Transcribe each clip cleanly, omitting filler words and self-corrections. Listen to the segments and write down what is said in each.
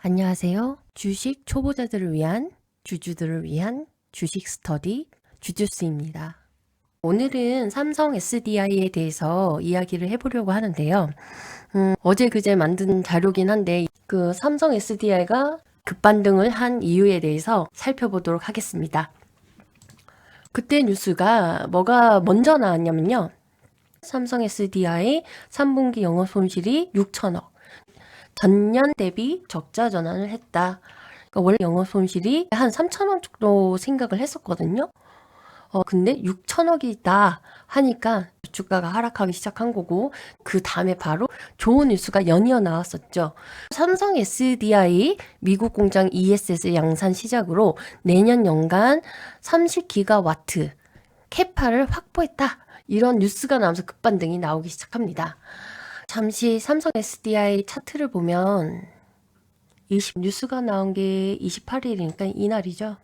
안녕하세요. 주식 초보자들을 위한, 주주들을 위한 주식 스터디 주주스입니다. 오늘은 삼성 SDI에 대해서 이야기를 해보려고 하는데요. 어제 그제 만든 자료긴 한데 그 삼성 SDI가 급반등을 한 이유에 대해서 살펴보도록 하겠습니다. 그때 뉴스가 뭐가 먼저 나왔냐면요. 삼성 SDI 3분기 영업 손실이 6천억. 전년 대비 적자 전환을 했다. 그러니까 원래 영업 손실이 한 3천억 정도 생각을 했었거든요. 근데 6천억이다 하니까 주가가 하락하기 시작한 거고, 그 다음에 바로 좋은 뉴스가 연이어 나왔었죠. 삼성 SDI 미국 공장 ESS 양산 시작으로 내년 연간 30기가와트 캐파를 확보했다. 이런 뉴스가 나오면서 급반등이 나오기 시작합니다. 잠시 삼성 SDI 차트를 보면 뉴스가 나온 게 28일이니까 이날이죠.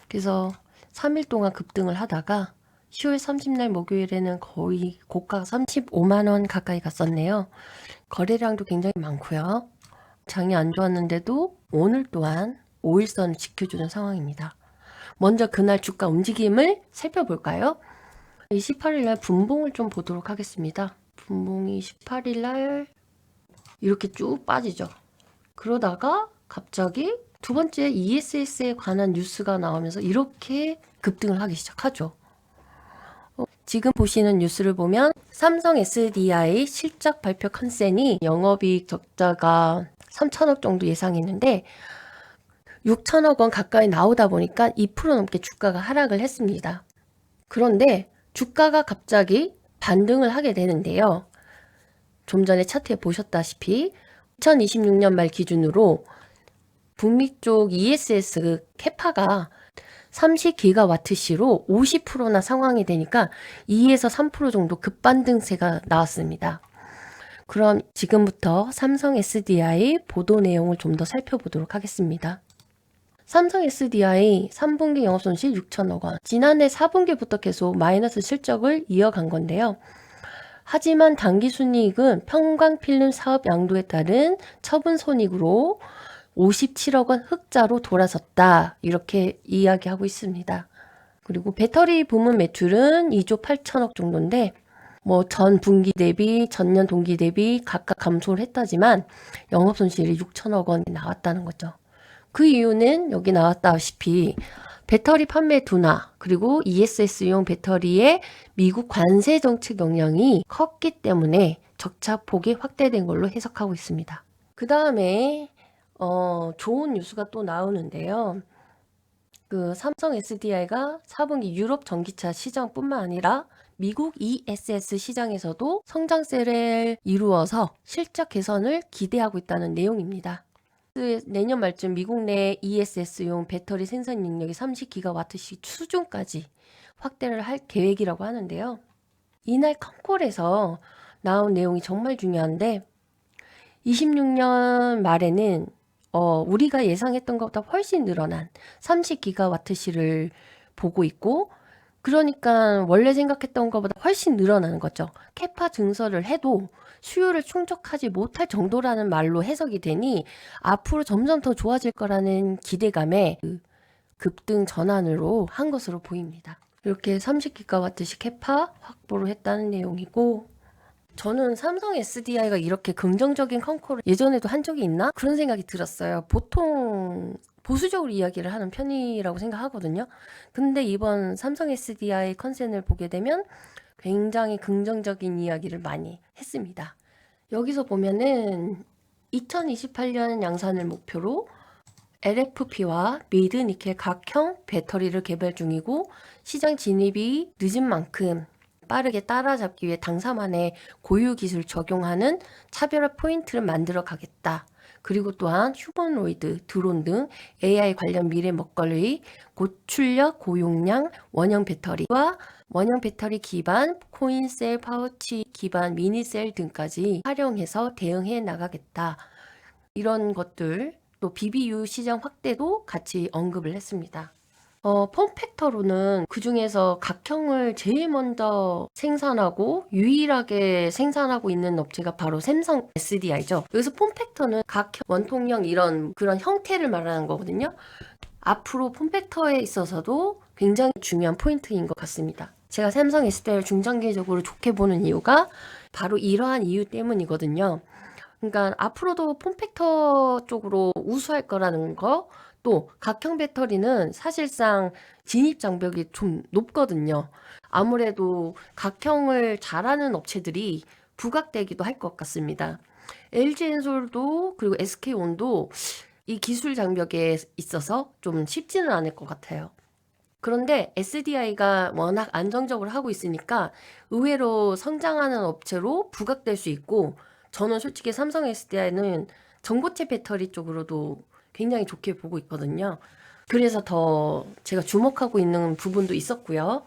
그래서 3일 동안 급등을 하다가 10월 30날 목요일에는 거의 고가 35만원 가까이 갔었네요. 거래량도 굉장히 많고요. 장이 안 좋았는데도 오늘 또한 5일선을 지켜주는 상황입니다. 먼저 그날 주가 움직임을 살펴볼까요? 28일날 분봉을 좀 보도록 하겠습니다. 분봉이 18일날 이렇게 쭉 빠지죠. 그러다가 갑자기 두 번째 ESS에 관한 뉴스가 나오면서 이렇게 급등을 하기 시작하죠. 지금 보시는 뉴스를 보면 삼성 SDI 실적 발표 컨센이 영업이익 적자가 3천억 정도 예상했는데 6천억 원 가까이 나오다 보니까 2% 넘게 주가가 하락을 했습니다. 그런데 주가가 갑자기 반등을 하게 되는데요. 좀 전에 차트에 보셨다시피 2026년 말 기준으로 북미 쪽 ESS 캐파가 30기가와트시로 50%나 상황이 되니까 2에서 3% 정도 급반등세가 나왔습니다. 그럼 지금부터 삼성 SDI 보도 내용을 좀 더 살펴보도록 하겠습니다. 삼성 SDI 3분기 영업손실 6천억 원. 지난해 4분기부터 계속 마이너스 실적을 이어간 건데요. 하지만 당기순이익은 평광필름 사업 양도에 따른 처분손익으로 57억 원 흑자로 돌아섰다. 이렇게 이야기하고 있습니다. 그리고 배터리 부문 매출은 2조 8천억 정도인데 전 분기 대비 전년 동기 대비 각각 감소를 했다지만 영업손실이 6천억 원이 나왔다는 거죠. 그 이유는 여기 나왔다시피 배터리 판매 둔화 그리고 ESS용 배터리의 미국 관세 정책 영향이 컸기 때문에 적자폭이 확대된 걸로 해석하고 있습니다. 그 다음에 좋은 뉴스가 또 나오는데요. 그 삼성 SDI가 4분기 유럽 전기차 시장뿐만 아니라 미국 ESS 시장에서도 성장세를 이루어서 실적 개선을 기대하고 있다는 내용입니다. 내년 말쯤 미국 내 ESS용 배터리 생산 능력이 30기가와트씩 수준까지 확대를 할 계획이라고 하는데요. 이날 컨콜에서 나온 내용이 정말 중요한데 26년 말에는 우리가 예상했던 것보다 훨씬 늘어난 30기가와트시를 보고 있고 그러니까 원래 생각했던 것보다 훨씬 늘어나는 거죠. 캐파 증설을 해도 수요를 충족하지 못할 정도라는 말로 해석이 되니 앞으로 점점 더 좋아질 거라는 기대감에 급등 전환으로 한 것으로 보입니다. 이렇게 30기가와트시 캐파 확보를 했다는 내용이고 저는 삼성 SDI가 이렇게 긍정적인 컨콜을 예전에도 한 적이 있나? 그런 생각이 들었어요. 보통 보수적으로 이야기를 하는 편이라고 생각하거든요. 근데 이번 삼성 SDI 컨센을 보게 되면 굉장히 긍정적인 이야기를 많이 했습니다. 여기서 보면은 2028년 양산을 목표로 LFP와 미드 니켈 각형 배터리를 개발 중이고 시장 진입이 늦은 만큼 빠르게 따라잡기 위해 당사만의 고유 기술 적용하는 차별화 포인트를 만들어 가겠다. 그리고 또한 휴머노이드, 드론 등 AI 관련 미래 먹거리, 고출력, 고용량, 원형 배터리와 원형 배터리 기반 코인셀, 파우치 기반 미니셀 등까지 활용해서 대응해 나가겠다. 이런 것들, 또 BBU 시장 확대도 같이 언급을 했습니다. 폼팩터로는 그중에서 각형을 제일 먼저 생산하고 유일하게 생산하고 있는 업체가 바로 삼성 SDI죠. 여기서 폼팩터는 각형, 원통형 이런 그런 형태를 말하는 거거든요. 앞으로 폼팩터에 있어서도 굉장히 중요한 포인트인 것 같습니다. 제가 삼성 SDI를 중장기적으로 좋게 보는 이유가 바로 이러한 이유 때문이거든요. 그러니까 앞으로도 폼팩터 쪽으로 우수할 거라는 거, 또 각형 배터리는 사실상 진입 장벽이 좀 높거든요. 아무래도 각형을 잘하는 업체들이 부각되기도 할 것 같습니다. LG엔솔도 그리고 SK온도 이 기술 장벽에 있어서 좀 쉽지는 않을 것 같아요. 그런데 SDI가 워낙 안정적으로 하고 있으니까 의외로 성장하는 업체로 부각될 수 있고, 저는 솔직히 삼성 SDI는 전고체 배터리 쪽으로도 굉장히 좋게 보고 있거든요. 그래서 더 제가 주목하고 있는 부분도 있었고요.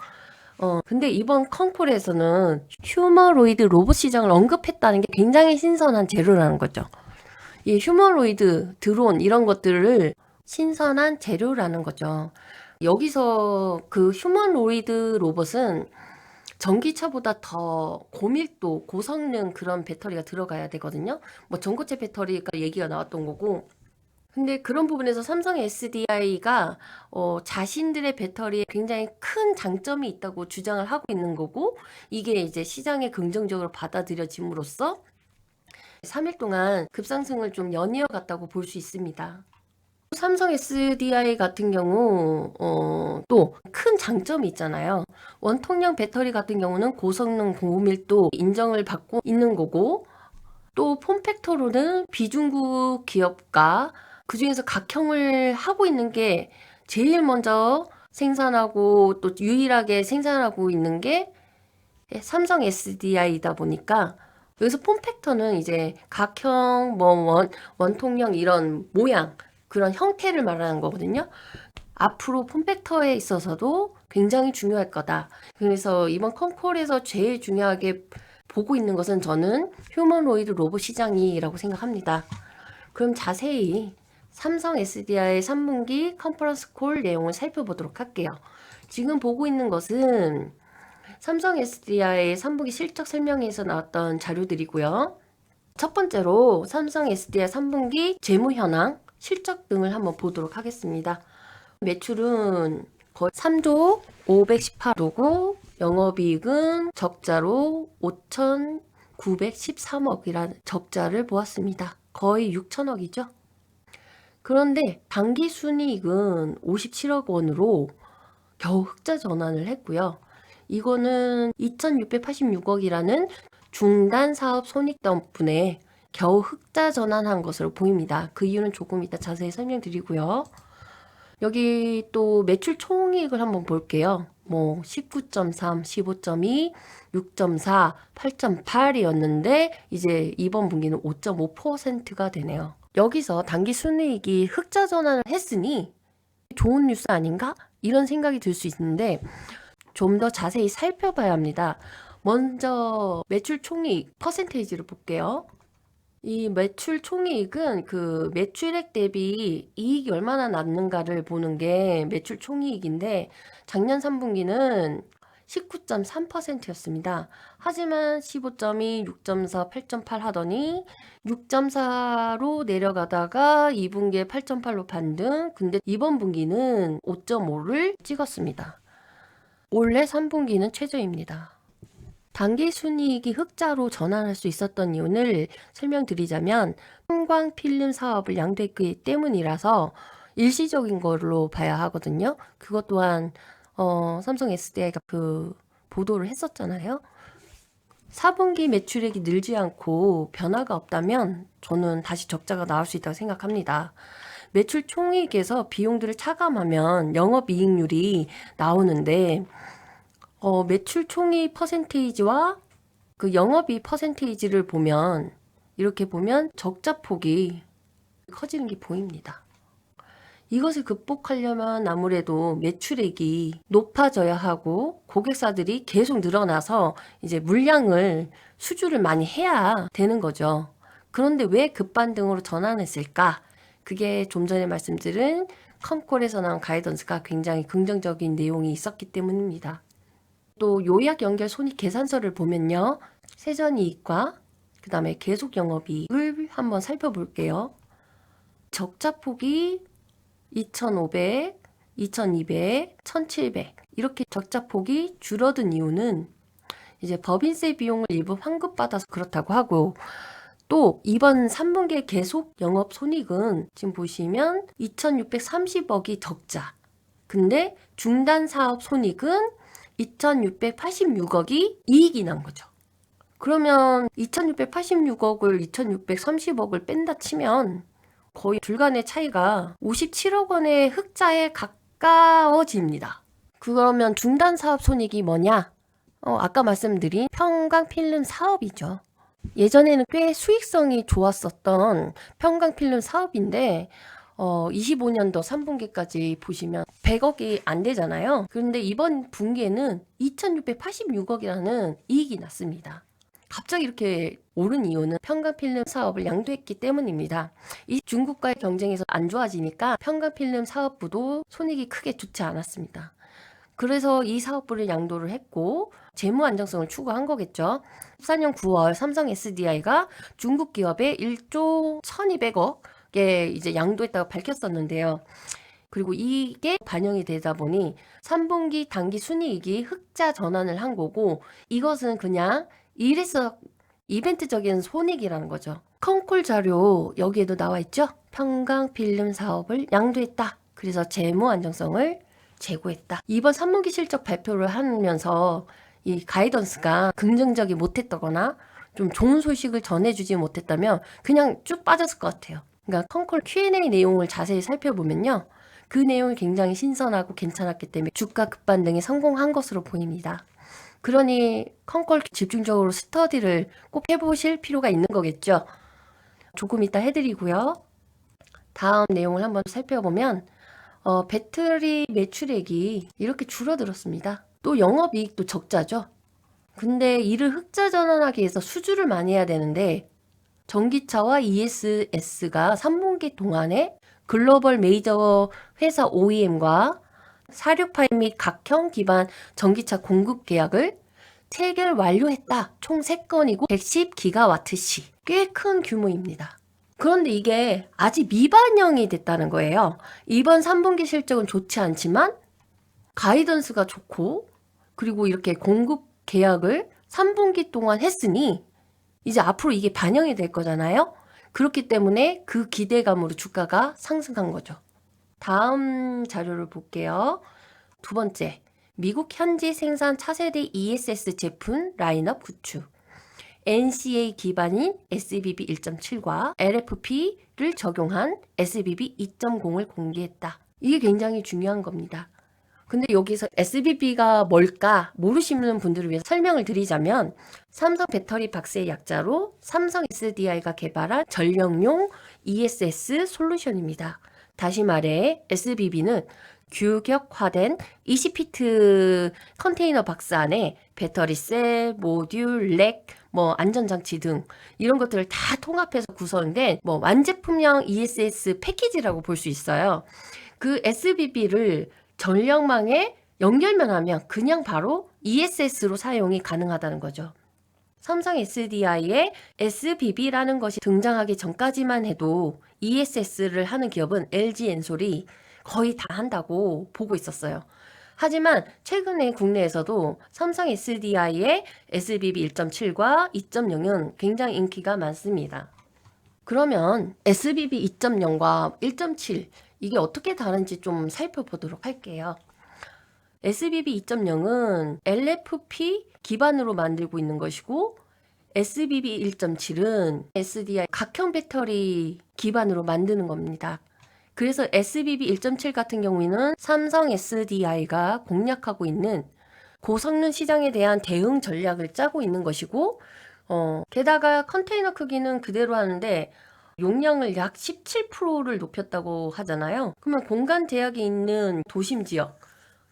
근데 이번 컨콜에서는 휴머로이드 로봇 시장을 언급했다는 게 굉장히 신선한 재료라는 거죠. 이 휴머로이드, 드론 이런 것들을 신선한 재료라는 거죠. 여기서 그 휴머노이드 로봇은 전기차보다 더 고밀도, 고성능 그런 배터리가 들어가야 되거든요. 뭐 전고체 배터리가 얘기가 나왔던 거고. 근데 그런 부분에서 삼성 SDI가 자신들의 배터리에 굉장히 큰 장점이 있다고 주장을 하고 있는 거고, 이게 이제 시장에 긍정적으로 받아들여짐으로써 3일 동안 급상승을 좀 연이어 갔다고 볼 수 있습니다. 삼성 SDI 같은 경우 또 큰 장점이 있잖아요. 원통형 배터리 같은 경우는 고성능 고밀도 인정을 받고 있는 거고, 또 폼팩터로는 비중국 기업과 그중에서 각형을 하고 있는 게 제일 먼저 생산하고 또 유일하게 생산하고 있는 게 삼성 SDI이다 보니까, 여기서 폼팩터는 이제 각형, 뭐 원통형 이런 모양, 그런 형태를 말하는 거거든요. 앞으로 폼팩터에 있어서도 굉장히 중요할 거다. 그래서 이번 컨콜에서 제일 중요하게 보고 있는 것은 저는 휴머노이드 로봇 시장이라고 생각합니다. 그럼 자세히 삼성 SDI 3분기 컨퍼런스 콜 내용을 살펴보도록 할게요. 지금 보고 있는 것은 삼성 SDI 3분기 실적 설명에서 나왔던 자료들이고요. 첫 번째로 삼성 SDI 3분기 재무 현황, 실적 등을 한번 보도록 하겠습니다. 매출은 거의 3조 518억이고 영업이익은 적자로 5,913억이라는 적자를 보았습니다. 거의 6천억이죠. 그런데 당기순이익은 57억 원으로 겨우 흑자 전환을 했고요. 이거는 2,686억이라는 중단 사업 손익 덕분에 겨우 흑자 전환한 것으로 보입니다. 그 이유는 조금 이따 자세히 설명드리고요. 여기 또 매출 총이익을 한번 볼게요. 뭐 19.3, 15.2, 6.4, 8.8이었는데 이제 이번 분기는 5.5%가 되네요. 여기서 당기 순이익이 흑자 전환을 했으니 좋은 뉴스 아닌가? 이런 생각이 들 수 있는데 좀 더 자세히 살펴봐야 합니다. 먼저 매출 총이익 퍼센테이지를 볼게요. 이 매출 총이익은 그 매출액 대비 이익이 얼마나 났는가를 보는 게 매출 총이익인데, 작년 3분기는 19.3%였습니다. 하지만 15.2, 6.4, 8.8 하더니 6.4로 내려가다가 2분기에 8.8로 반등. 근데 이번 분기는 5.5를 찍었습니다. 올해 3분기는 최저입니다. 당기순이익이 흑자로 전환할 수 있었던 이유를 설명드리자면 형광필름 사업을 양도했기 때문이라서 일시적인 걸로 봐야 하거든요. 그것 또한 삼성 SDI가 그 보도를 했었잖아요. 4분기 매출액이 늘지 않고 변화가 없다면 저는 다시 적자가 나올 수 있다고 생각합니다. 매출 총이익에서 비용들을 차감하면 영업이익률이 나오는데 매출 총이익 퍼센테이지와 그 영업이익 퍼센테이지를 보면 이렇게 보면 적자폭이 커지는 게 보입니다. 이것을 극복하려면 아무래도 매출액이 높아져야 하고 고객사들이 계속 늘어나서 이제 물량을 수주를 많이 해야 되는 거죠. 그런데 왜 급반등으로 전환했을까? 그게 좀 전에 말씀드린 컴콜에서 나온 가이던스가 굉장히 긍정적인 내용이 있었기 때문입니다. 또 요약 연결 손익 계산서를 보면요. 세전이익과 그 다음에 계속 영업이익을 한번 살펴볼게요. 적자폭이 2,500, 2,200, 1,700 이렇게 적자폭이 줄어든 이유는 이제 법인세 비용을 일부 환급받아서 그렇다고 하고, 또 이번 3분기 계속 영업 손익은 지금 보시면 2,630억이 적자. 근데 중단 사업 손익은 2,686억이 이익이 난 거죠. 그러면 2,686억을 2,630억을 뺀다 치면 거의 불간의 차이가 57억 원의 흑자에 가까워집니다. 그러면 중단 사업 손익이 뭐냐? 아까 말씀드린 평강필름 사업이죠. 예전에는 꽤 수익성이 좋았었던 평강필름 사업인데 25년도 3분기까지 보시면 100억이 안 되잖아요. 그런데 이번 분기에는 2,686억이라는 이익이 났습니다. 갑자기 이렇게 오른 이유는 평강필름 사업을 양도했기 때문입니다. 이 중국과의 경쟁에서 안 좋아지니까 평강필름 사업부도 손익이 크게 좋지 않았습니다. 그래서 이 사업부를 양도를 했고 재무 안정성을 추구한 거겠죠. 14년 9월 삼성 SDI가 중국 기업에 1조 1,200억에 이제 양도했다고 밝혔었는데요. 그리고 이게 반영이 되다 보니 3분기 당기 순이익이 흑자 전환을 한 거고, 이것은 그냥 이벤트적인 손익이라는 거죠. 컴콜 자료 여기에도 나와 있죠. 평강필름 사업을 양도했다. 그래서 재무 안정성을 제고했다. 이번 3분기 실적 발표를 하면서 이 가이던스가 긍정적이 못했다거나 좀 좋은 소식을 전해주지 못했다면 그냥 쭉 빠졌을 것 같아요. 그러니까 컴콜 Q&A 내용을 자세히 살펴보면요. 그 내용이 굉장히 신선하고 괜찮았기 때문에 주가 급반등에 성공한 것으로 보입니다. 그러니 컴콜 집중적으로 스터디를 꼭 해보실 필요가 있는 거겠죠. 조금 이따 해드리고요. 다음 내용을 한번 살펴보면 배터리 매출액이 이렇게 줄어들었습니다. 또 영업이익도 적자죠. 근데 이를 흑자 전환하기 위해서 수주를 많이 해야 되는데 전기차와 ESS가 3분기 동안에 글로벌 메이저 회사 OEM과 468 및 각형 기반 전기차 공급 계약을 체결 완료했다. 총 3건이고 110기가와트시. 꽤 큰 규모입니다. 그런데 이게 아직 미반영이 됐다는 거예요. 이번 3분기 실적은 좋지 않지만 가이던스가 좋고 그리고 이렇게 공급 계약을 3분기 동안 했으니 이제 앞으로 이게 반영이 될 거잖아요. 그렇기 때문에 그 기대감으로 주가가 상승한 거죠. 다음 자료를 볼게요. 두 번째, 미국 현지 생산 차세대 ESS 제품 라인업 구축. NCA 기반인 SBB 1.7과 LFP를 적용한 SBB 2.0을 공개했다. 이게 굉장히 중요한 겁니다. 근데 여기서 SBB가 뭘까 모르시는 분들을 위해서 설명을 드리자면 삼성 배터리 박스의 약자로 삼성 SDI가 개발한 전력용 ESS 솔루션입니다. 다시 말해 SBB는 규격화된 20피트 컨테이너 박스 안에 배터리 셀, 모듈, 렉, 안전장치 등 이런 것들을 다 통합해서 구성된 완제품형 ESS 패키지라고 볼 수 있어요. 그 SBB를 전력망에 연결만 하면 그냥 바로 ESS로 사용이 가능하다는 거죠. 삼성 SDI에 SBB라는 것이 등장하기 전까지만 해도 ESS를 하는 기업은 LG 엔솔이 거의 다 한다고 보고 있었어요. 하지만 최근에 국내에서도 삼성 SDI의 SBB 1.7과 2.0은 굉장히 인기가 많습니다. 그러면 SBB 2.0과 1.7 이게 어떻게 다른지 좀 살펴보도록 할게요. SBB 2.0은 LFP 기반으로 만들고 있는 것이고 SBB 1.7은 SDI 각형 배터리 기반으로 만드는 겁니다. 그래서 SBB 1.7 같은 경우에는 삼성 SDI가 공략하고 있는 고성능 시장에 대한 대응 전략을 짜고 있는 것이고 게다가 컨테이너 크기는 그대로 하는데 용량을 약 17%를 높였다고 하잖아요. 그러면 공간 제약이 있는 도심 지역,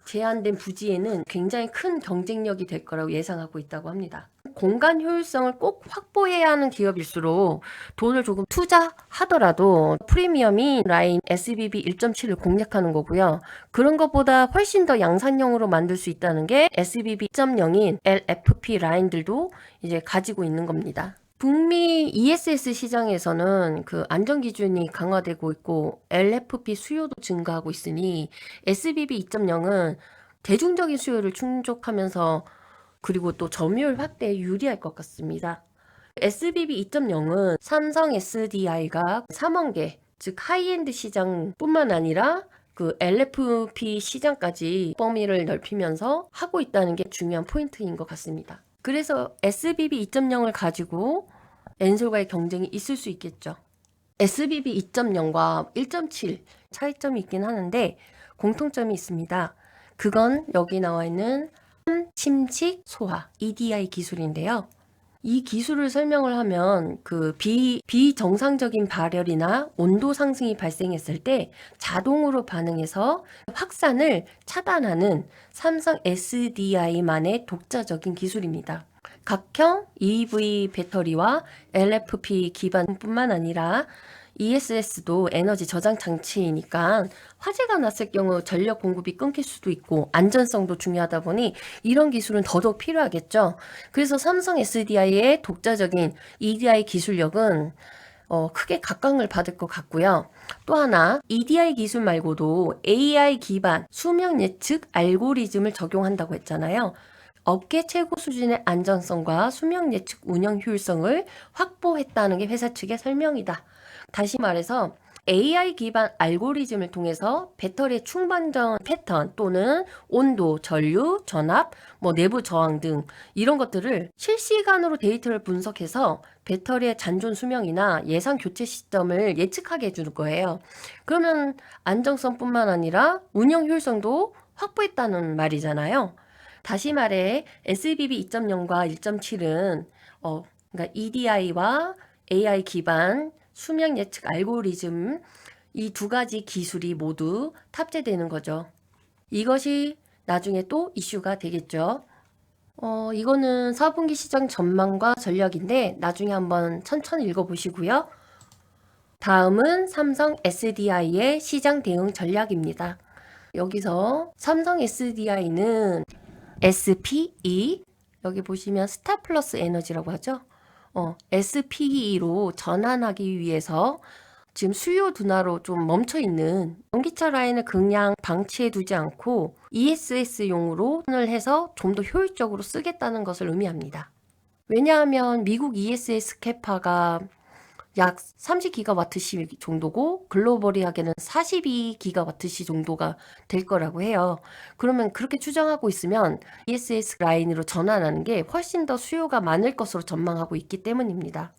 제한된 부지에는 굉장히 큰 경쟁력이 될 거라고 예상하고 있다고 합니다. 공간 효율성을 꼭 확보해야 하는 기업일수록 돈을 조금 투자하더라도 프리미엄이 라인 SBB 1.7을 공략하는 거고요. 그런 것보다 훨씬 더 양산형으로 만들 수 있다는 게 SBB 2.0인 LFP 라인들도 이제 가지고 있는 겁니다. 북미 ESS 시장에서는 그 안전 기준이 강화되고 있고 LFP 수요도 증가하고 있으니 SBB 2.0은 대중적인 수요를 충족하면서 그리고 또 점유율 확대에 유리할 것 같습니다. SBB 2.0은 삼성 SDI가 3원계, 즉 하이엔드 시장뿐만 아니라 그 LFP 시장까지 범위를 넓히면서 하고 있다는 게 중요한 포인트인 것 같습니다. 그래서 SBB 2.0을 가지고 엔솔과의 경쟁이 있을 수 있겠죠. SBB 2.0과 1.7 차이점이 있긴 하는데 공통점이 있습니다. 그건 여기 나와 있는 침식 소화 EDI 기술인데요. 이 기술을 설명을 하면 그 비정상적인 발열이나 온도 상승이 발생했을 때 자동으로 반응해서 확산을 차단하는 삼성 SDI만의 독자적인 기술입니다. 각형 EV 배터리와 LFP 기반뿐만 아니라 ESS도 에너지 저장 장치이니까 화재가 났을 경우 전력 공급이 끊길 수도 있고 안전성도 중요하다 보니 이런 기술은 더더욱 필요하겠죠. 그래서 삼성 SDI의 독자적인 EDI 기술력은 크게 각광을 받을 것 같고요. 또 하나 EDI 기술 말고도 AI 기반 수명 예측 알고리즘을 적용한다고 했잖아요. 업계 최고 수준의 안전성과 수명 예측 운영 효율성을 확보했다는 게 회사 측의 설명이다. 다시 말해서 AI 기반 알고리즘을 통해서 배터리의 충반전 패턴 또는 온도, 전류, 전압, 내부 저항 등 이런 것들을 실시간으로 데이터를 분석해서 배터리의 잔존 수명이나 예상 교체 시점을 예측하게 해주는 거예요. 그러면 안정성뿐만 아니라 운영 효율성도 확보했다는 말이잖아요. 다시 말해 SBB 2.0과 1.7은 그러니까 EDI와 AI 기반 수명 예측 알고리즘 이 두 가지 기술이 모두 탑재되는 거죠. 이것이 나중에 또 이슈가 되겠죠. 이거는 4분기 시장 전망과 전략인데 나중에 한번 천천히 읽어보시고요. 다음은 삼성 SDI의 시장 대응 전략입니다. 여기서 삼성 SDI는 SPE, 여기 보시면 스타 플러스 에너지라고 하죠. SPE로 전환하기 위해서 지금 수요 둔화로 좀 멈춰있는 전기차 라인을 그냥 방치해 두지 않고 ESS용으로 해서 좀 더 효율적으로 쓰겠다는 것을 의미합니다. 왜냐하면 미국 ESS 캐파가 약 30기가와트시 정도고 글로벌이 하기에는 42기가와트시 정도가 될 거라고 해요. 그러면 그렇게 추정하고 있으면 ESS 라인으로 전환하는 게 훨씬 더 수요가 많을 것으로 전망하고 있기 때문입니다.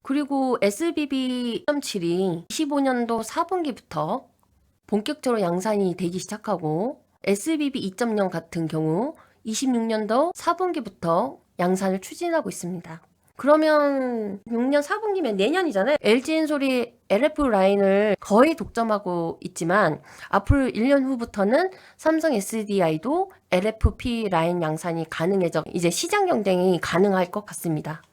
그리고 SBB 2.7이 25년도 4분기부터 본격적으로 양산이 되기 시작하고 SBB 2.0 같은 경우 26년도 4분기부터 양산을 추진하고 있습니다. 그러면 6년 4분기면 내년이잖아요. LG엔솔이 LF 라인을 거의 독점하고 있지만 앞으로 1년 후부터는 삼성 SDI도 LFP 라인 양산이 가능해져 이제 시장 경쟁이 가능할 것 같습니다.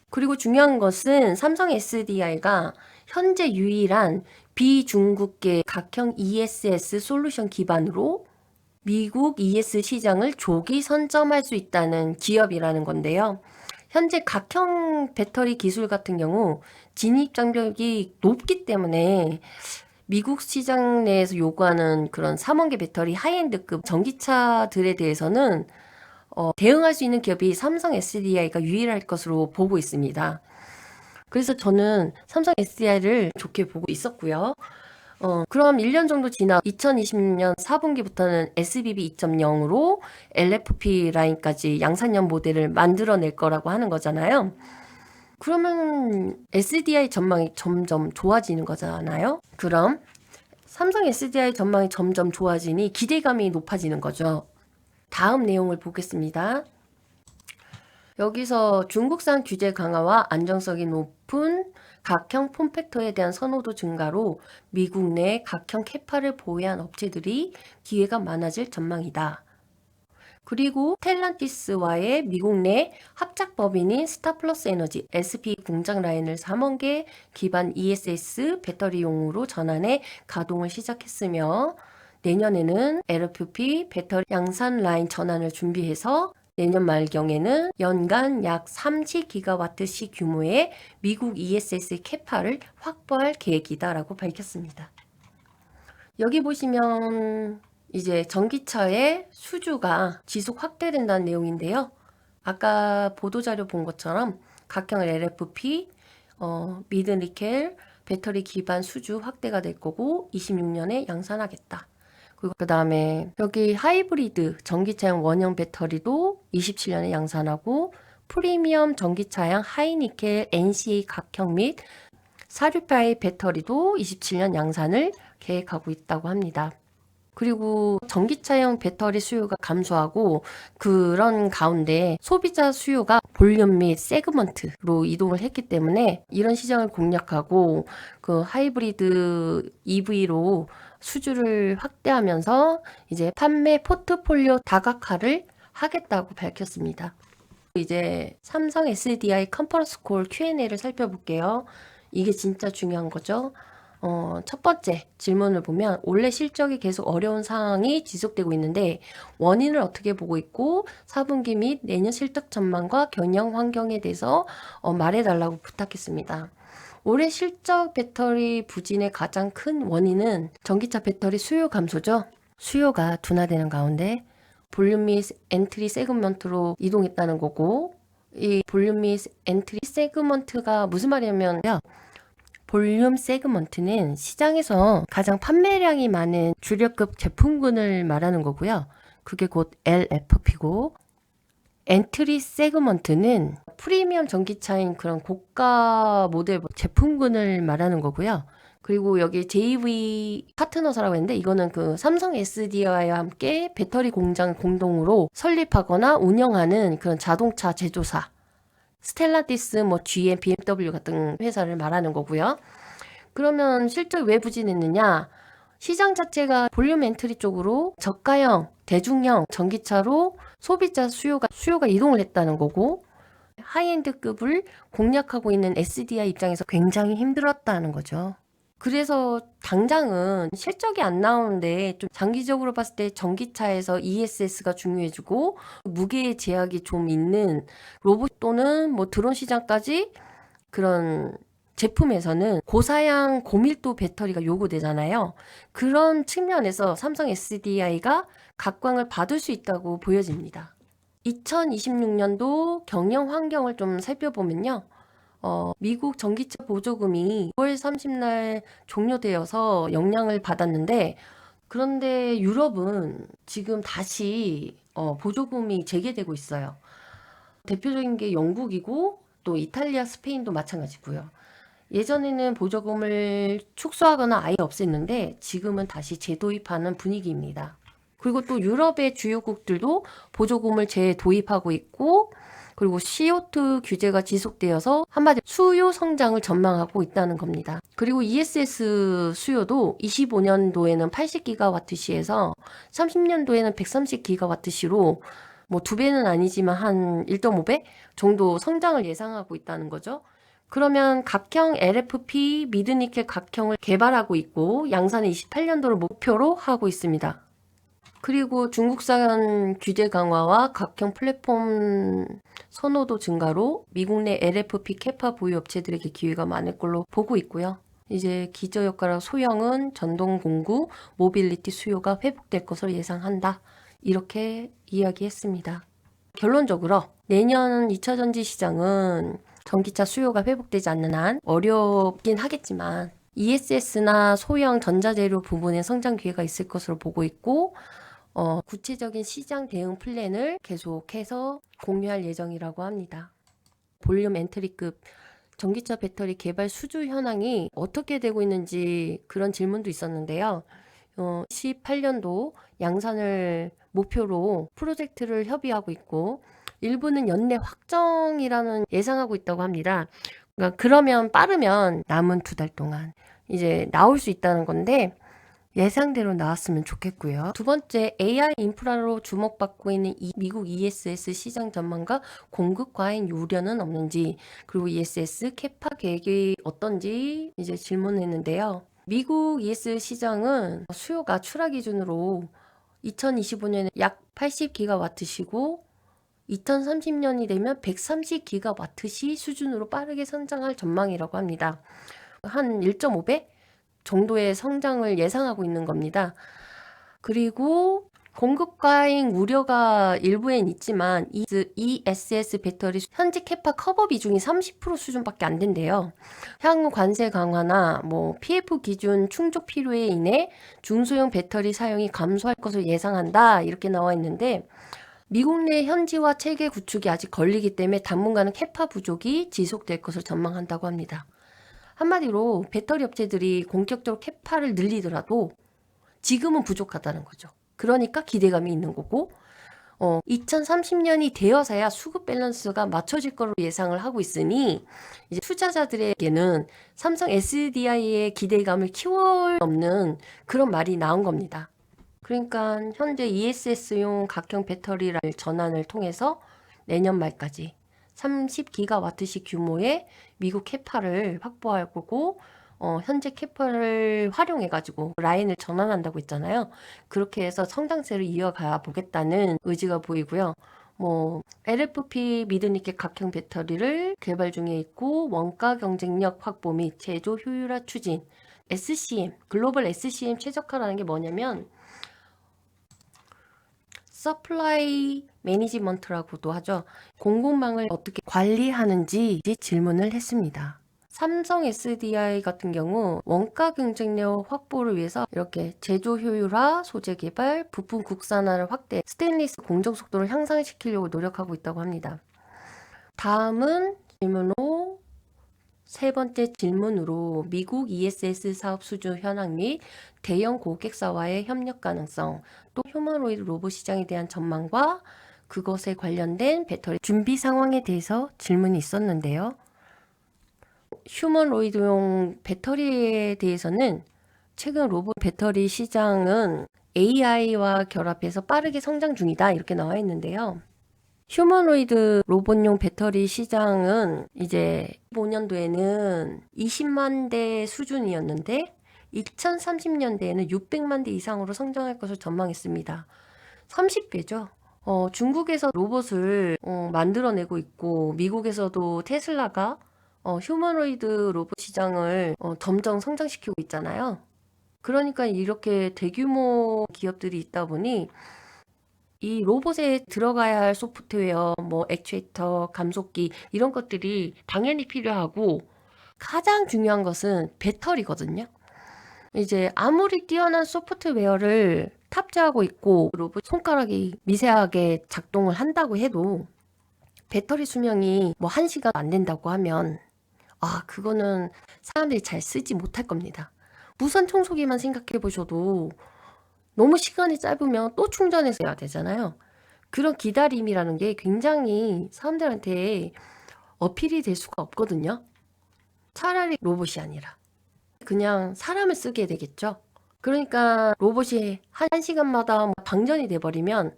그리고 중요한 것은 삼성 SDI가 현재 유일한 비중국계 각형 ESS 솔루션 기반으로 미국 ES 시장을 조기 선점할 수 있다는 기업이라는 건데요. 현재 각형 배터리 기술 같은 경우 진입 장벽이 높기 때문에 미국 시장 내에서 요구하는 그런 3원계 배터리 하이엔드급 전기차들에 대해서는 대응할 수 있는 기업이 삼성 SDI가 유일할 것으로 보고 있습니다. 그래서 저는 삼성 SDI를 좋게 보고 있었고요. 그럼 1년 정도 지나 2020년 4분기부터는 SBB 2.0으로 LFP 라인까지 양산형 모델을 만들어낼 거라고 하는 거잖아요. 그러면 SDI 전망이 점점 좋아지는 거잖아요. 그럼 삼성 SDI 전망이 점점 좋아지니 기대감이 높아지는 거죠. 다음 내용을 보겠습니다. 여기서 중국산 규제 강화와 안정성이 높은 각형 폼팩터에 대한 선호도 증가로 미국 내 각형 캐파를 보유한 업체들이 기회가 많아질 전망이다. 그리고 텔란티스와의 미국 내 합작 법인인 스타플러스 에너지 SP 공장 라인을 3원 개 기반 ESS 배터리용으로 전환해 가동을 시작했으며 내년에는 LFP 배터리 양산 라인 전환을 준비해서 내년 말경에는 연간 약 30기가와트시 규모의 미국 ESS 캐파를 확보할 계획이다라고 밝혔습니다. 여기 보시면 이제 전기차의 수주가 지속 확대된다는 내용인데요. 아까 보도자료 본 것처럼 각형 LFP, 미드니켈, 배터리 기반 수주 확대가 될 거고 26년에 양산하겠다. 그리고 그 다음에 여기 하이브리드 전기차용 원형 배터리도 27년에 양산하고 프리미엄 전기차용 하이니켈 NCA 각형 및 468 배터리도 27년 양산을 계획하고 있다고 합니다. 그리고 전기차용 배터리 수요가 감소하고 그런 가운데 소비자 수요가 볼륨 및 세그먼트로 이동을 했기 때문에 이런 시장을 공략하고 그 하이브리드 EV로 수주를 확대하면서 이제 판매 포트폴리오 다각화를 하겠다고 밝혔습니다. 이제 삼성 SDI 컨퍼런스 콜 Q&A를 살펴볼게요. 이게 진짜 중요한 거죠. 첫 번째 질문을 보면 올해 실적이 계속 어려운 상황이 지속되고 있는데 원인을 어떻게 보고 있고 4분기 및 내년 실적 전망과 경영 환경에 대해서 말해달라고 부탁했습니다. 올해 실적 배터리 부진의 가장 큰 원인은 전기차 배터리 수요 감소죠. 수요가 둔화되는 가운데 볼륨 및 엔트리 세그먼트로 이동했다는 거고 이 볼륨 및 엔트리 세그먼트가 무슨 말이냐면요. 볼륨 세그먼트는 시장에서 가장 판매량이 많은 주력급 제품군을 말하는 거고요. 그게 곧 LFP고 엔트리 세그먼트는 프리미엄 전기차인 그런 고가 모델 제품군을 말하는 거고요. 그리고 여기 JV 파트너사라고 했는데 이거는 그 삼성 SDI와 함께 배터리 공장 공동으로 설립하거나 운영하는 그런 자동차 제조사 스텔란티스, GM, BMW 같은 회사를 말하는 거고요. 그러면 실적 왜 부진했느냐? 시장 자체가 볼륨 엔트리 쪽으로 저가형, 대중형 전기차로 소비자 수요가 이동을 했다는 거고 하이엔드급을 공략하고 있는 SDI 입장에서 굉장히 힘들었다는 거죠. 그래서 당장은 실적이 안 나오는데 좀 장기적으로 봤을 때 전기차에서 ESS가 중요해지고 무게 제약이 좀 있는 로봇 또는 드론 시장까지 그런 제품에서는 고사양 고밀도 배터리가 요구되잖아요. 그런 측면에서 삼성 SDI가 각광을 받을 수 있다고 보여집니다. 2026년도 경영 환경을 좀 살펴보면요. 미국 전기차 보조금이 9월 30날 종료되어서 영향을 받았는데 그런데 유럽은 지금 다시 보조금이 재개되고 있어요. 대표적인 게 영국이고 또 이탈리아, 스페인도 마찬가지고요. 예전에는 보조금을 축소하거나 아예 없앴는데 지금은 다시 재도입하는 분위기입니다. 그리고 또 유럽의 주요국들도 보조금을 재도입하고 있고 그리고 CO2 규제가 지속되어서 한마디로 수요 성장을 전망하고 있다는 겁니다. 그리고 ESS 수요도 25년도에는 80기가와트시에서 30년도에는 130기가와트시로 2배는 아니지만 한 1.5배 정도 성장을 예상하고 있다는 거죠. 그러면 각형 LFP 미드니켈 각형을 개발하고 있고 양산을 28년도를 목표로 하고 있습니다. 그리고 중국산 규제 강화와 각형 플랫폼 선호도 증가로 미국 내 LFP 캐파 보유 업체들에게 기회가 많을 걸로 보고 있고요. 이제 기저효과랑 소형은 전동 공구, 모빌리티 수요가 회복될 것으로 예상한다. 이렇게 이야기했습니다. 결론적으로 내년 2차 전지 시장은 전기차 수요가 회복되지 않는 한 어렵긴 하겠지만 ESS나 소형 전자재료 부분에 성장 기회가 있을 것으로 보고 있고 구체적인 시장 대응 플랜을 계속해서 공유할 예정이라고 합니다. 볼륨 엔트리급 전기차 배터리 개발 수주 현황이 어떻게 되고 있는지 그런 질문도 있었는데요. 18년도 양산을 목표로 프로젝트를 협의하고 있고 일부는 연내 확정이라는 예상하고 있다고 합니다. 그러니까 그러면 빠르면 남은 2달 동안 이제 나올 수 있다는 건데 예상대로 나왔으면 좋겠고요. 두 번째, AI 인프라로 주목받고 있는 미국 ESS 시장 전망과 공급 과잉 우려는 없는지, 그리고 ESS 캐파 계획이 어떤지 이제 질문했는데요. 미국 ESS 시장은 수요가 출하 기준으로 2025년에 약 80기가와트시고 2030년이 되면 130기가와트시 수준으로 빠르게 성장할 전망이라고 합니다. 한 1.5배 정도의 성장을 예상하고 있는 겁니다. 그리고 공급 과잉 우려가 일부엔 있지만 ESS 배터리 현재 캐파 커버 비중이 30% 수준밖에 안 된대요. 향후 관세 강화나 PF 기준 충족 필요에 인해 중소형 배터리 사용이 감소할 것을 예상한다 이렇게 나와 있는데 미국 내 현지화 체계 구축이 아직 걸리기 때문에 당분간은 캐파 부족이 지속될 것을 전망한다고 합니다. 한마디로 배터리 업체들이 본격적으로 캐파를 늘리더라도 지금은 부족하다는 거죠. 그러니까 기대감이 있는 거고 2030년이 되어서야 수급 밸런스가 맞춰질 거로 예상을 하고 있으니 이제 투자자들에게는 삼성 SDI의 기대감을 키울 없는 그런 말이 나온 겁니다. 그러니까 현재 ESS용 각형 배터리를 전환을 통해서 내년 말까지 30기가와트시 규모의 미국 캐파를 확보할 거고 현재 캐파를 활용해가지고 라인을 전환한다고 했잖아요. 그렇게 해서 성장세를 이어가 보겠다는 의지가 보이고요. LFP 미드니켈 각형 배터리를 개발 중에 있고 원가 경쟁력 확보 및 제조 효율화 추진 SCM, 글로벌 SCM 최적화라는 게 뭐냐면 서플라이 매니지먼트라고도 하죠. 공급망을 어떻게 관리하는지 질문을 했습니다. 삼성 SDI 같은 경우 원가 경쟁력 확보를 위해서 이렇게 제조 효율화, 소재 개발, 부품 국산화를 확대, 스테인리스 공정 속도를 향상시키려고 노력하고 있다고 합니다. 다음은 질문으로 세 번째 질문으로 미국 ESS 사업 수주 현황 및 대형 고객사와의 협력 가능성, 또 휴머노이드 로봇 시장에 대한 전망과 그것에 관련된 배터리 준비 상황에 대해서 질문이 있었는데요. 휴머노이드용 배터리에 대해서는 최근 로봇 배터리 시장은 AI와 결합해서 빠르게 성장 중이다 이렇게 나와 있는데요. 휴머노이드 로봇용 배터리 시장은 이제 5년도에는 20만 대 수준이었는데 2030년대에는 600만 대 이상으로 성장할 것을 전망했습니다. 30배죠. 중국에서 로봇을 만들어내고 있고 미국에서도 테슬라가 휴머노이드 로봇 시장을 점점 성장시키고 있잖아요. 그러니까 이렇게 대규모 기업들이 있다 보니 이 로봇에 들어가야 할 소프트웨어, 액추에이터, 감속기 이런 것들이 당연히 필요하고 가장 중요한 것은 배터리거든요. 이제 아무리 뛰어난 소프트웨어를 탑재하고 있고 로봇 손가락이 미세하게 작동을 한다고 해도 배터리 수명이 1시간 안 된다고 하면 그거는 사람들이 잘 쓰지 못할 겁니다. 무선 청소기만 생각해 보셔도 너무 시간이 짧으면 또 충전해서 해야 되잖아요. 그런 기다림이라는 게 굉장히 사람들한테 어필이 될 수가 없거든요. 차라리 로봇이 아니라 그냥 사람을 쓰게 되겠죠. 그러니까 로봇이 1시간마다 방전이 돼버리면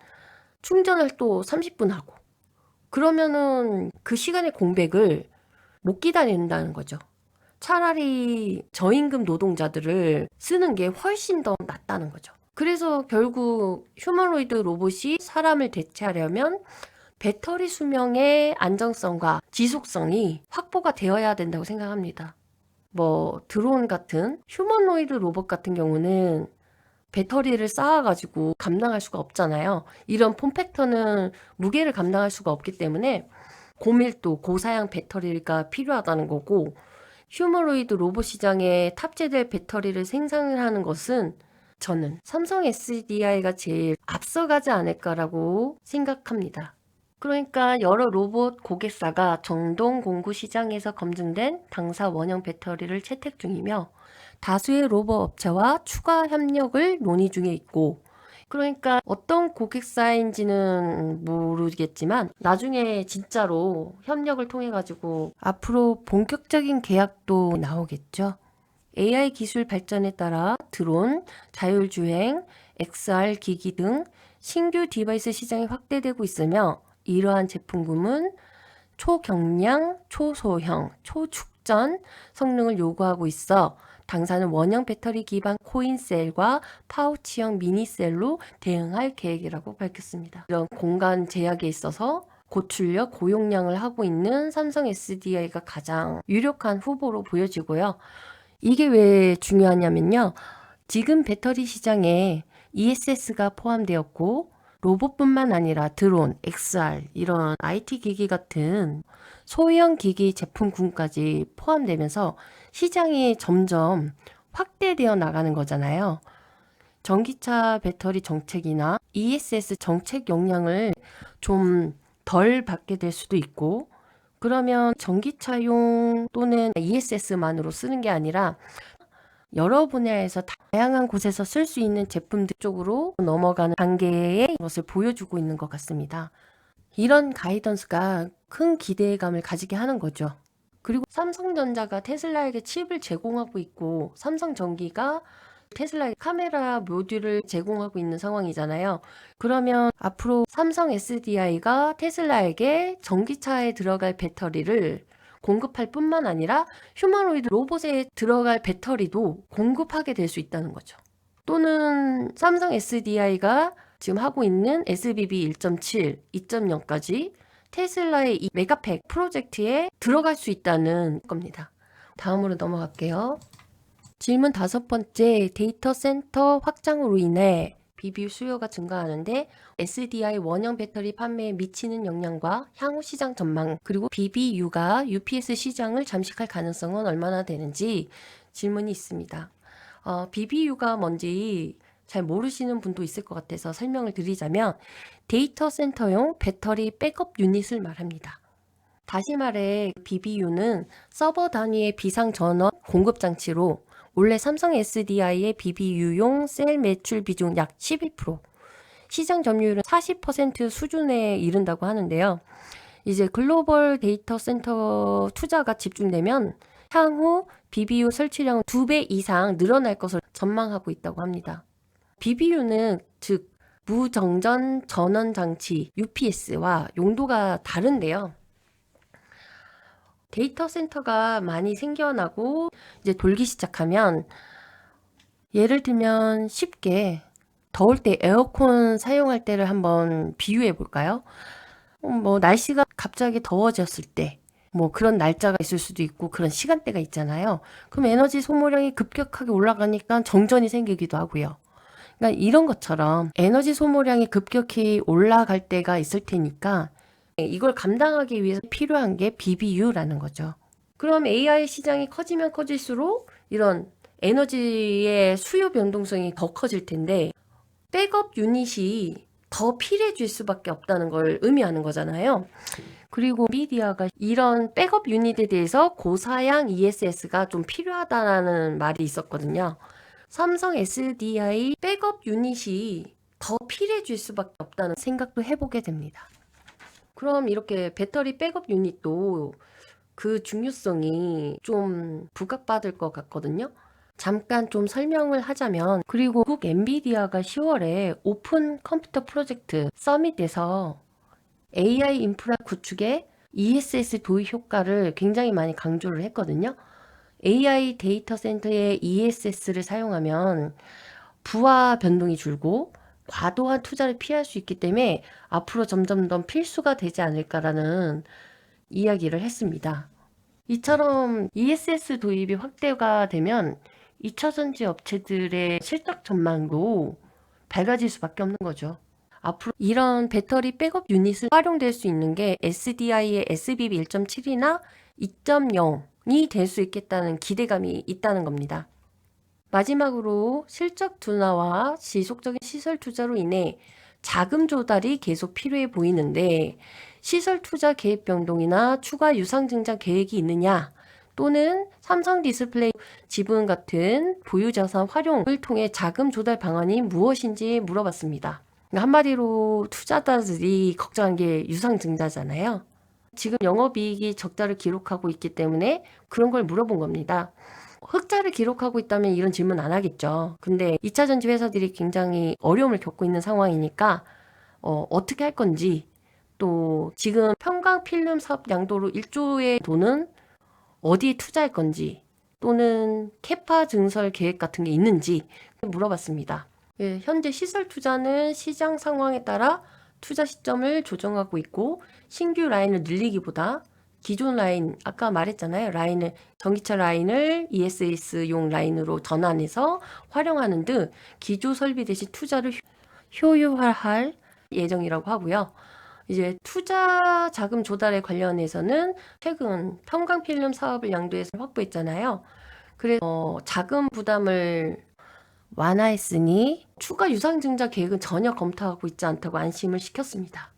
충전을 또 30분 하고 그러면은 그 시간의 공백을 못 기다린다는 거죠. 차라리 저임금 노동자들을 쓰는 게 훨씬 더 낫다는 거죠. 그래서 결국 휴머노이드 로봇이 사람을 대체하려면 배터리 수명의 안정성과 지속성이 확보가 되어야 된다고 생각합니다. 드론 같은 휴머노이드 로봇 같은 경우는 배터리를 쌓아가지고 감당할 수가 없잖아요. 이런 폼팩터는 무게를 감당할 수가 없기 때문에 고밀도, 고사양 배터리가 필요하다는 거고 휴머노이드 로봇 시장에 탑재될 배터리를 생산하는 것은 저는 삼성 SDI가 제일 앞서가지 않을까라고 생각합니다. 그러니까 여러 로봇 고객사가 정동 공구 시장에서 검증된 당사 원형 배터리를 채택 중이며 다수의 로봇 업체와 추가 협력을 논의 중에 있고 그러니까 어떤 고객사인지는 모르겠지만 나중에 진짜로 협력을 통해 가지고 앞으로 본격적인 계약도 나오겠죠. AI 기술 발전에 따라 드론, 자율주행, XR 기기 등 신규 디바이스 시장이 확대되고 있으며 이러한 제품군은 초경량, 초소형, 초축전 성능을 요구하고 있어 당사는 원형 배터리 기반 코인셀과 파우치형 미니셀로 대응할 계획이라고 밝혔습니다. 이런 공간 제약에 있어서 고출력, 고용량을 하고 있는 삼성 SDI가 가장 유력한 후보로 보여지고요. 이게 왜 중요하냐면요. 지금 배터리 시장에 ESS가 포함되었고 로봇뿐만 아니라 드론, XR 이런 IT 기기 같은 소형 기기 제품군까지 포함되면서 시장이 점점 확대되어 나가는 거잖아요. 전기차 배터리 정책이나 ESS 정책 영향을 좀 덜 받게 될 수도 있고 그러면 전기차용 또는 ESS만으로 쓰는 게 아니라 여러 분야에서 다양한 곳에서 쓸 수 있는 제품들 쪽으로 넘어가는 단계의 것을 보여주고 있는 것 같습니다. 이런 가이던스가 큰 기대감을 가지게 하는 거죠. 그리고 삼성전자가 테슬라에게 칩을 제공하고 있고 삼성전기가 테슬라의 카메라 모듈을 제공하고 있는 상황이잖아요. 그러면 앞으로 삼성 SDI가 테슬라에게 전기차에 들어갈 배터리를 공급할 뿐만 아니라 휴머노이드 로봇에 들어갈 배터리도 공급하게 될 수 있다는 거죠. 또는 삼성 SDI가 지금 하고 있는 SBB 1.7, 2.0까지 테슬라의 이 메가팩 프로젝트에 들어갈 수 있다는 겁니다. 다음으로 넘어갈게요. 질문 5번째, 데이터 센터 확장으로 인해 BBU 수요가 증가하는데 SDI 원형 배터리 판매에 미치는 영향과 향후 시장 전망 그리고 BBU가 UPS 시장을 잠식할 가능성은 얼마나 되는지 질문이 있습니다. BBU가 뭔지 잘 모르시는 분도 있을 것 같아서 설명을 드리자면 데이터 센터용 배터리 백업 유닛을 말합니다. 다시 말해 BBU는 서버 단위의 비상 전원 공급 장치로 원래 삼성 SDI의 BBU용 셀 매출 비중 약 12%, 시장 점유율은 40% 수준에 이른다고 하는데요. 이제 글로벌 데이터 센터 투자가 집중되면 향후 BBU 설치량은 2배 이상 늘어날 것을 전망하고 있다고 합니다. BBU는 즉 무정전 전원 장치 UPS와 용도가 다른데요. 데이터 센터가 많이 생겨나고 이제 돌기 시작하면 예를 들면 쉽게 더울 때 에어컨 사용할 때를 한번 비유해 볼까요? 날씨가 갑자기 더워졌을 때 그런 날짜가 있을 수도 있고 그런 시간대가 있잖아요. 그럼 에너지 소모량이 급격하게 올라가니까 정전이 생기기도 하고요. 그러니까 이런 것처럼 에너지 소모량이 급격히 올라갈 때가 있을 테니까 이걸 감당하기 위해서 필요한 게 BBU라는 거죠. 그럼 AI 시장이 커지면 커질수록 이런 에너지의 수요 변동성이 더 커질 텐데 백업 유닛이 더 필요해질 수밖에 없다는 걸 의미하는 거잖아요. 그리고 미디어가 이런 백업 유닛에 대해서 고사양 ESS가 좀 필요하다는 말이 있었거든요. 삼성 SDI 백업 유닛이 더 필요해질 수밖에 없다는 생각도 해보게 됩니다. 그럼 이렇게 배터리 백업 유닛도 그 중요성이 좀 부각받을 것 같거든요. 잠깐 좀 설명을 하자면 그리고 미국 엔비디아가 10월에 오픈 컴퓨터 프로젝트 서밋에서 AI 인프라 구축에 ESS 도입 효과를 굉장히 많이 강조를 했거든요. AI 데이터 센터에 ESS를 사용하면 부하 변동이 줄고 과도한 투자를 피할 수 있기 때문에 앞으로 점점 더 필수가 되지 않을까라는 이야기를 했습니다. 이처럼 ESS 도입이 확대가 되면 2차전지 업체들의 실적 전망도 밝아질 수밖에 없는 거죠. 앞으로 이런 배터리 백업 유닛을 활용될 수 있는 게 SDI의 SBB 1.7이나 2.0이 될 수 있겠다는 기대감이 있다는 겁니다. 마지막으로 실적 둔화와 지속적인 시설 투자로 인해 자금 조달이 계속 필요해 보이는데 시설 투자 계획 변동이나 추가 유상 증자 계획이 있느냐 또는 삼성 디스플레이 지분 같은 보유 자산 활용을 통해 자금 조달 방안이 무엇인지 물어봤습니다. 한마디로 투자자들이 걱정한 게 유상 증자잖아요. 지금 영업이익이 적자를 기록하고 있기 때문에 그런 걸 물어본 겁니다. 흑자를 기록하고 있다면 이런 질문 안 하겠죠. 근데 2차 전지 회사들이 굉장히 어려움을 겪고 있는 상황이니까 어떻게 할 건지, 또 지금 평강 필름 사업 양도로 1조의 돈은 어디에 투자할 건지, 또는 캐파 증설 계획 같은 게 있는지 물어봤습니다. 예, 현재 시설 투자는 시장 상황에 따라 투자 시점을 조정하고 있고, 신규 라인을 늘리기보다 기존 라인, 아까 말했잖아요. 라인을, 전기차 라인을 ESS용 라인으로 전환해서 활용하는 등 기조 설비 대신 투자를 효율화할 예정이라고 하고요. 이제 투자 자금 조달에 관련해서는 최근 평강필름 사업을 양도해서 확보했잖아요. 그래서 자금 부담을 완화했으니 추가 유상증자 계획은 전혀 검토하고 있지 않다고 안심을 시켰습니다.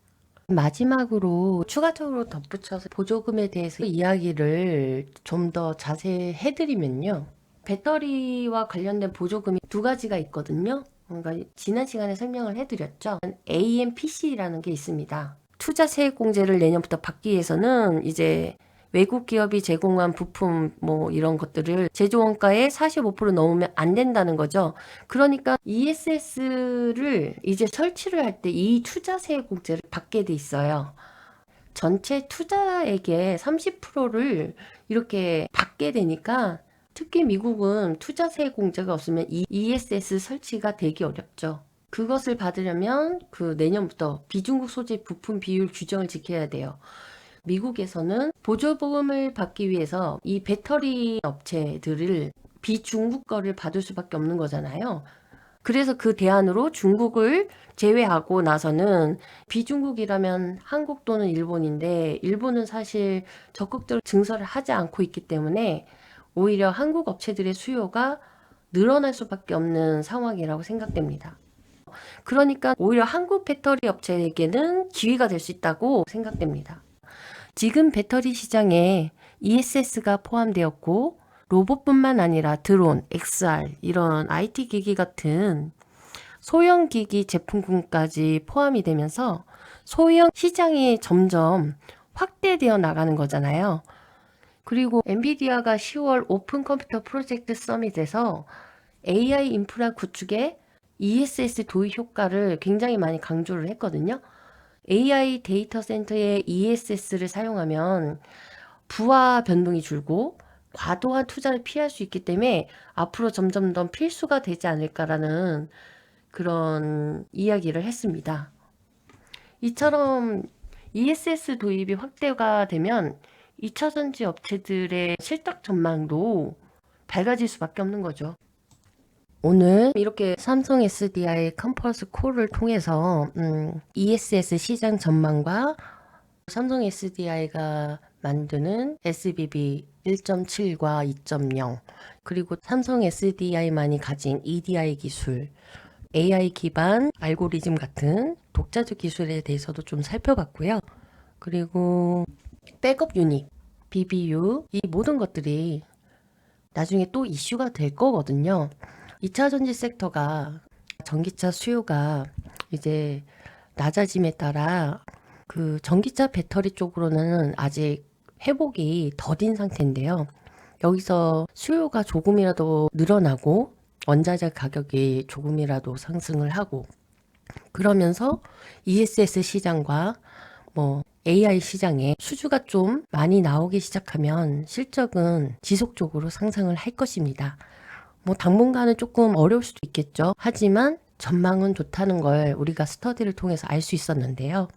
마지막으로 추가적으로 덧붙여서 보조금에 대해서 이야기를 좀 더 자세히 해드리면요. 배터리와 관련된 보조금이 두 가지가 있거든요. 그러니까 지난 시간에 설명을 해드렸죠. AMPC라는 게 있습니다. 투자 세액 공제를 내년부터 받기 위해서는 이제 외국 기업이 제공한 부품 뭐 이런 것들을 제조 원가의 45% 넘으면 안 된다는 거죠. 그러니까 ESS를 이제 설치를 할 때 이 투자 세액 공제를 받게 돼 있어요. 전체 투자액의 30%를 이렇게 받게 되니까, 특히 미국은 투자 세액 공제가 없으면 이 ESS 설치가 되기 어렵죠. 그것을 받으려면 그 내년부터 비중국 소재 부품 비율 규정을 지켜야 돼요. 미국에서는 보조금을 받기 위해서 이 배터리 업체들을 비중국 거를 받을 수밖에 없는 거잖아요. 그래서 그 대안으로 중국을 제외하고 나서는, 비중국이라면 한국 또는 일본인데 일본은 사실 적극적으로 증설을 하지 않고 있기 때문에 오히려 한국 업체들의 수요가 늘어날 수밖에 없는 상황이라고 생각됩니다. 그러니까 오히려 한국 배터리 업체에게는 기회가 될 수 있다고 생각됩니다. 지금 배터리 시장에 ESS가 포함되었고, 로봇뿐만 아니라 드론, XR, 이런 IT 기기 같은 소형 기기 제품군까지 포함이 되면서 소형 시장이 점점 확대되어 나가는 거잖아요. 그리고 엔비디아가 10월 오픈 컴퓨터 프로젝트 서밋에서 AI 인프라 구축에 ESS 도입 효과를 굉장히 많이 강조를 했거든요. AI 데이터 센터에 ESS를 사용하면 부하 변동이 줄고 과도한 투자를 피할 수 있기 때문에 앞으로 점점 더 필수가 되지 않을까라는 그런 이야기를 했습니다. 이처럼 ESS 도입이 확대가 되면 2차전지 업체들의 실적 전망도 밝아질 수밖에 없는 거죠. 오늘 이렇게 삼성 SDI 컨퍼런스 콜을 통해서 ESS 시장 전망과 삼성 SDI가 만드는 SBB 1.7과 2.0, 그리고 삼성 SDI만이 가진 EDI 기술, AI 기반 알고리즘 같은 독자적 기술에 대해서도 좀 살펴봤고요. 그리고 백업 유닛, BBU, 이 모든 것들이 나중에 또 이슈가 될 거거든요. 2차 전지 섹터가, 전기차 수요가 이제 낮아짐에 따라 그 전기차 배터리 쪽으로는 아직 회복이 더딘 상태인데요. 여기서 수요가 조금이라도 늘어나고 원자재 가격이 조금이라도 상승을 하고, 그러면서 ESS 시장과 뭐 AI 시장에 수주가 좀 많이 나오기 시작하면 실적은 지속적으로 상승을 할 것입니다. 뭐 당분간은 조금 어려울 수도 있겠죠. 하지만 전망은 좋다는 걸 우리가 스터디를 통해서 알 수 있었는데요.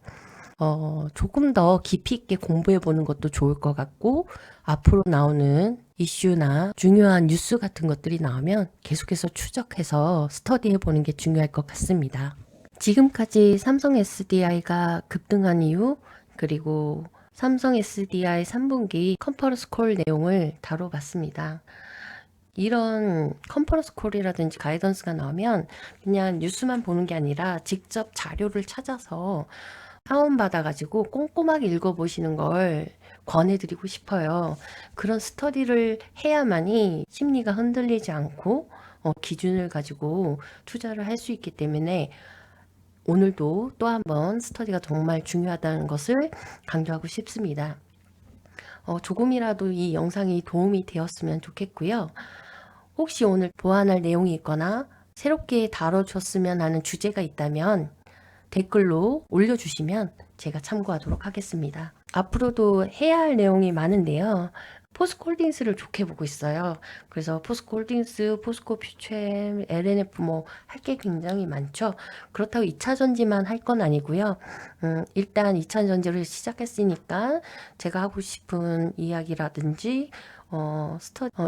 조금 더 깊이 있게 공부해 보는 것도 좋을 것 같고, 앞으로 나오는 이슈나 중요한 뉴스 같은 것들이 나오면 계속해서 추적해서 스터디해 보는 게 중요할 것 같습니다. 지금까지 삼성 SDI가 급등한 이유, 그리고 삼성 SDI 3분기 컨퍼런스 콜 내용을 다뤄봤습니다. 이런 컨퍼런스 콜이라든지 가이던스가 나오면 그냥 뉴스만 보는 게 아니라 직접 자료를 찾아서 다운받아가지고 꼼꼼하게 읽어보시는 걸 권해드리고 싶어요. 그런 스터디를 해야만이 심리가 흔들리지 않고 기준을 가지고 투자를 할 수 있기 때문에 오늘도 또 한번 스터디가 정말 중요하다는 것을 강조하고 싶습니다. 조금이라도 이 영상이 도움이 되었으면 좋겠고요. 혹시 오늘 보완할 내용이 있거나 새롭게 다뤄줬으면 하는 주제가 있다면 댓글로 올려주시면 제가 참고하도록 하겠습니다. 앞으로도 해야 할 내용이 많은데요. 포스코홀딩스를 좋게 보고 있어요. 그래서 포스코홀딩스, 포스코퓨처엠, LNF 뭐 할 게 굉장히 많죠. 그렇다고 2차 전지만 할 건 아니고요. 일단 2차 전지를 시작했으니까 제가 하고 싶은 이야기라든지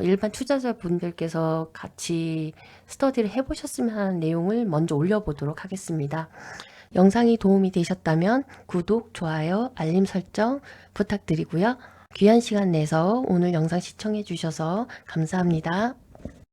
일반 투자자분들께서 같이 스터디를 해보셨으면 하는 내용을 먼저 올려보도록 하겠습니다. 영상이 도움이 되셨다면 구독, 좋아요, 알림 설정 부탁드리고요. 귀한 시간 내서 오늘 영상 시청해 주셔서 감사합니다.